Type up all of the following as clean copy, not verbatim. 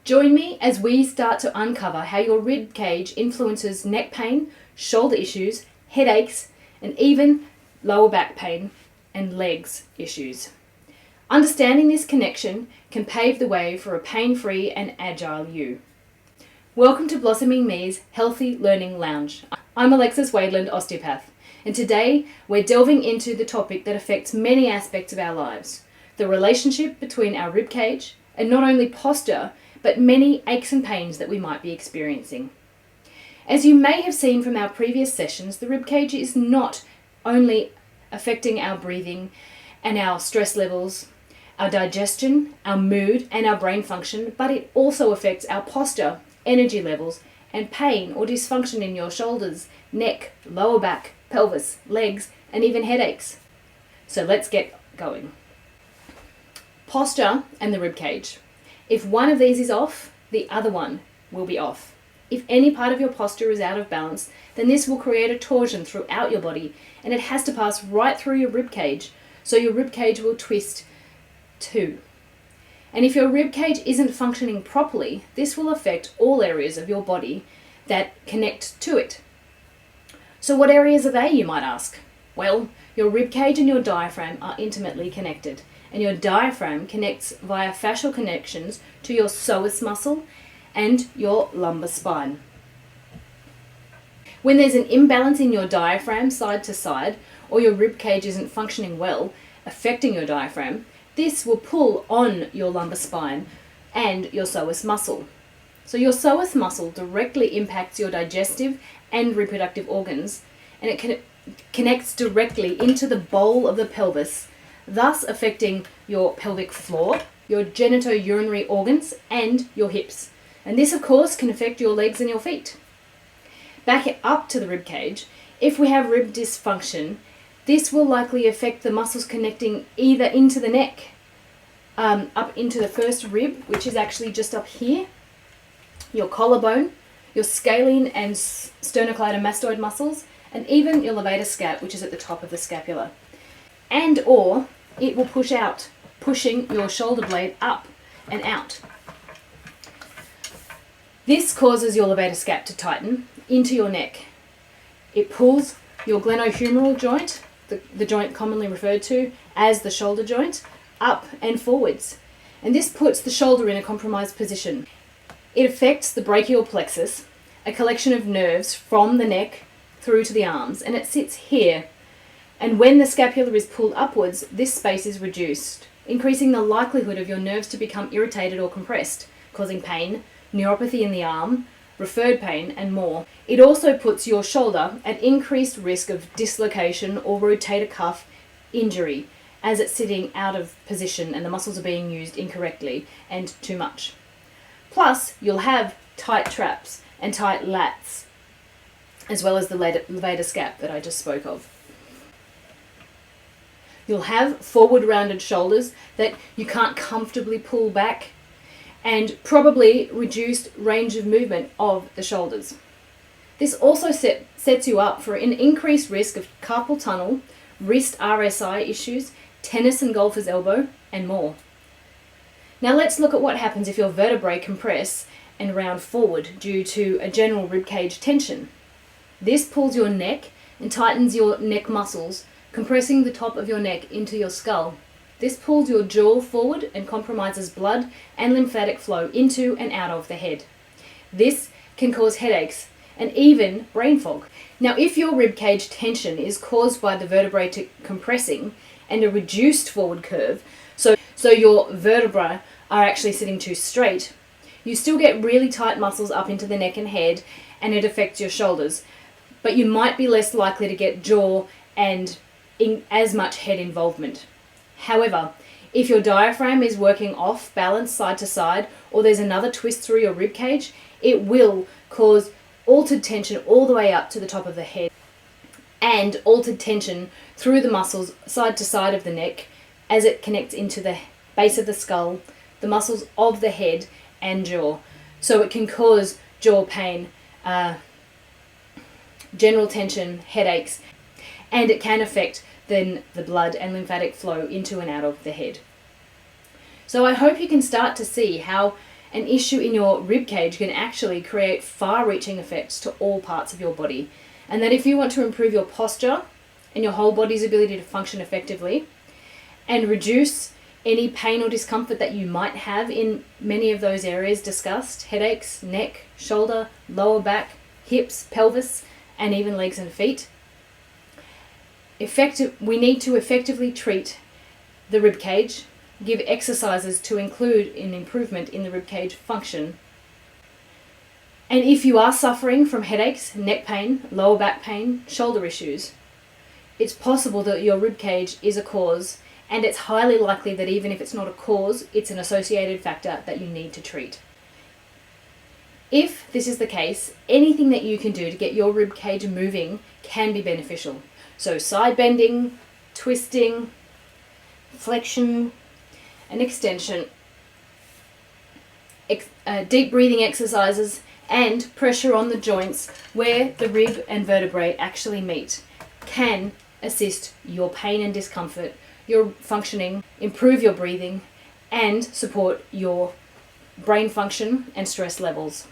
Join me as we start to uncover how your rib cage influences neck pain, shoulder issues, headaches, and even lower back pain and legs issues. Understanding this connection can pave the way for a pain-free and agile you. Welcome to Blossoming Me's Healthy Learning Lounge. I'm Alexis Wadeland, osteopath, and today we're delving into the topic that affects many aspects of our lives, the relationship between our rib cage and not only posture, but many aches and pains that we might be experiencing. As you may have seen from our previous sessions, the rib cage is not only affecting our breathing and our stress levels, our digestion, our mood, and our brain function, but it also affects our posture, energy levels, and pain or dysfunction in your shoulders, neck, lower back, pelvis, legs, and even headaches. So let's get going. Posture and the rib cage. If one of these is off, the other one will be off. If any part of your posture is out of balance, then this will create a torsion throughout your body, and it has to pass right through your rib cage, so your rib cage will twist too. And if your rib cage isn't functioning properly, this will affect all areas of your body that connect to it. So what areas are they, you might ask? Well, your rib cage and your diaphragm are intimately connected, and your diaphragm connects via fascial connections to your psoas muscle and your lumbar spine. When there's an imbalance in your diaphragm side to side, or your rib cage isn't functioning well, affecting your diaphragm, this will pull on your lumbar spine and your psoas muscle. So your psoas muscle directly impacts your digestive and reproductive organs, and it connects directly into the bowl of the pelvis, thus affecting your pelvic floor, your genitourinary organs, and your hips. And this, of course, can affect your legs and your feet. Back it up to the rib cage. If we have rib dysfunction, this will likely affect the muscles connecting either into the neck, up into the first rib, which is actually just up here, your collarbone, your scalene and sternocleidomastoid muscles, and even your levator scap, which is at the top of the scapula. And or it will push out, pushing your shoulder blade up and out. This causes your levator scap to tighten into your neck. It pulls your glenohumeral joint, the joint commonly referred to as the shoulder joint, up and forwards. And this puts the shoulder in a compromised position. It affects the brachial plexus, a collection of nerves from the neck through to the arms, and it sits here. And when the scapula is pulled upwards, this space is reduced, increasing the likelihood of your nerves to become irritated or compressed, causing pain, neuropathy in the arm, referred pain, and more. It also puts your shoulder at increased risk of dislocation or rotator cuff injury, as it's sitting out of position and the muscles are being used incorrectly and too much. Plus, you'll have tight traps and tight lats, as well as the levator scap that I just spoke of. You'll have forward rounded shoulders that you can't comfortably pull back, and probably reduced range of movement of the shoulders. This also sets you up for an increased risk of carpal tunnel, wrist RSI issues, tennis and golfer's elbow, and more. Now let's look at what happens if your vertebrae compress and round forward due to a general ribcage tension. This pulls your neck and tightens your neck muscles, compressing the top of your neck into your skull. This pulls your jaw forward and compromises blood and lymphatic flow into and out of the head. This can cause headaches and even brain fog. Now, if your ribcage tension is caused by the vertebrae compressing and a reduced forward curve, so your vertebrae are actually sitting too straight, you still get really tight muscles up into the neck and head, and it affects your shoulders. But you might be less likely to get jaw and as much head involvement. However, if your diaphragm is working off balance side to side, or there's another twist through your rib cage, it will cause altered tension all the way up to the top of the head, and altered tension through the muscles side to side of the neck as it connects into the base of the skull, the muscles of the head and jaw. So it can cause jaw pain, general tension, headaches, and it can affect then the blood and lymphatic flow into and out of the head. So I hope you can start to see how An issue in your rib cage can actually create far-reaching effects to all parts of your body. And that if you want to improve your posture and your whole body's ability to function effectively and reduce any pain or discomfort that you might have in many of those areas discussed, headaches, neck, shoulder, lower back, hips, pelvis, and even legs and feet, we need to effectively treat the rib cage, give exercises to include an improvement in the rib cage function. And if you are suffering from headaches, neck pain, lower back pain, shoulder issues, it's possible that your rib cage is a cause, and it's highly likely that even if it's not a cause, it's an associated factor that you need to treat. If this is the case, anything that you can do to get your rib cage moving can be beneficial. So side bending, twisting, flexion and extension, deep breathing exercises, and pressure on the joints where the rib and vertebrae actually meet can assist your pain and discomfort, your functioning, improve your breathing, and support your brain function and stress levels.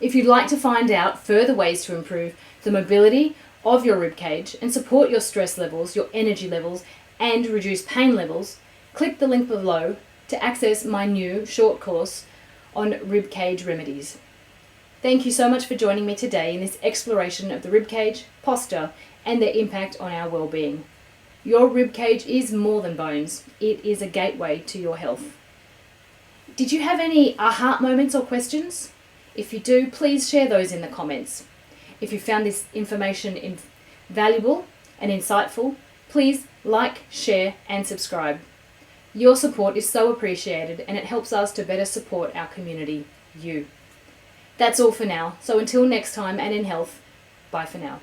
If you'd like to find out further ways to improve the mobility of your rib cage and support your stress levels, your energy levels, and reduce pain levels, click the link below to access my new short course on rib cage remedies. Thank you so much for joining me today in this exploration of the rib cage, posture, and their impact on our well-being. Your rib cage is more than bones. It is a gateway to your health. Did you have any aha moments or questions? If you do, please share those in the comments. If you found this information valuable and insightful, please like, share, and subscribe. Your support is so appreciated, and it helps us to better support our community, you. That's all for now. So until next time and in health, bye for now.